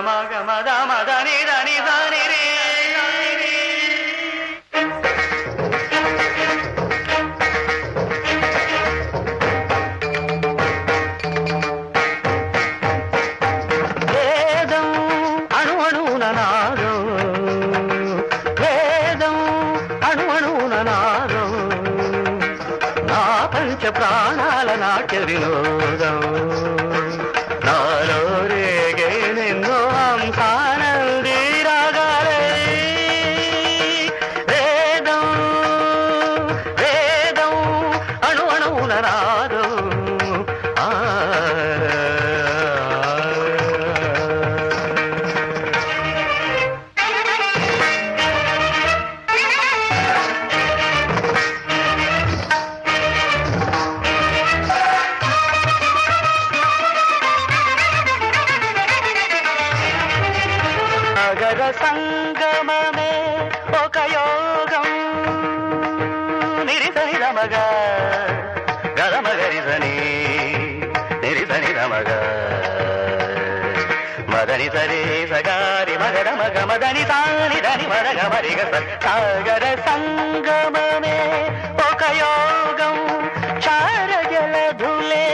మగ మద మదని దని దని రే వేదం అణు అణువున నాదం వేదం అణు అణువున నాదం నా పంచ ప్రాణాల నాట్య వినోదం నాలో రేగే నిన్నో హంసానంది రాగాలే వేదం వేదం అణు అణువున నాదం నగర సంగమమే ఒక యోగం నిరిసని రమగ గరమగరిసని నిరిసని రమగ మదని సరే సగారి మగర మగ మదని సాని దని మరగ మరిగ సాగర సంగమమే ఒక యోగం చారజలధులే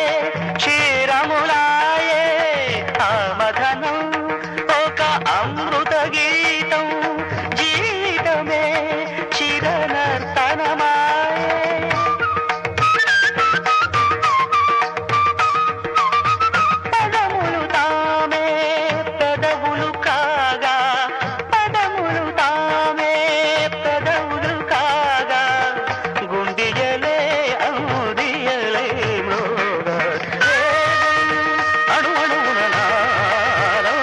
క్షీరములాయే ఆమధనం ఒక అమృత గీతం జీవితమే చిరనర్తనమాయే పదములు తామే పెదవులు కాగా పదములు తామే పెదవులు కాగా గుండియలే అందియలే మోగా అణు అణువున నాదం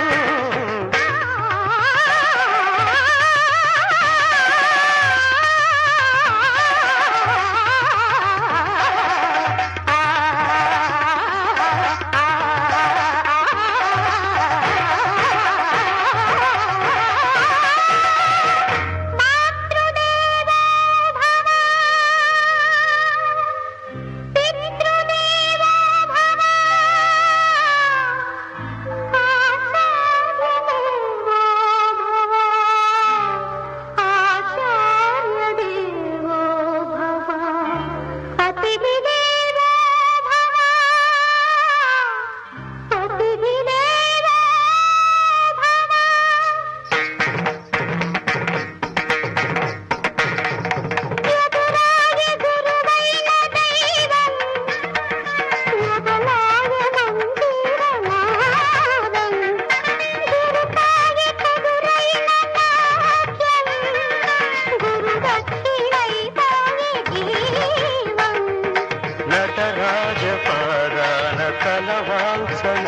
నటరాజపాదాన కలవాల్సన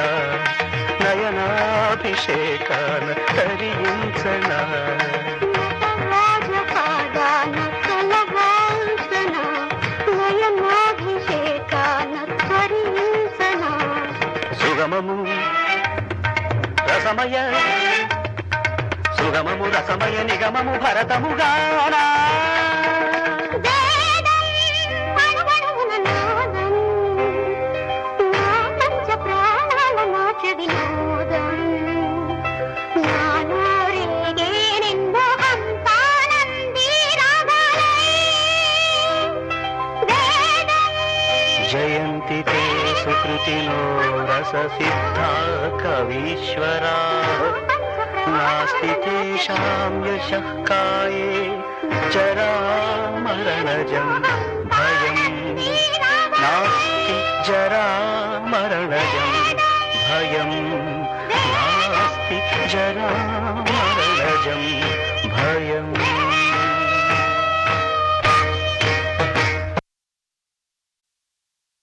నయనాభిషేకాన తరించన రాజపాదాన కలవాల్సన నయనాభిషేకాన తరించన సుగమము రసమయ సుగమము రసమయ నిగమము భరతముగానా జయంతి తే సుకృతినో రస సిద్ధా కవీశ్వరా నాస్తి తేషాం యశః కాయే జరామరణజం భయం నాస్తి జరామరణజం భయం నాస్తి జరామరణజం భయం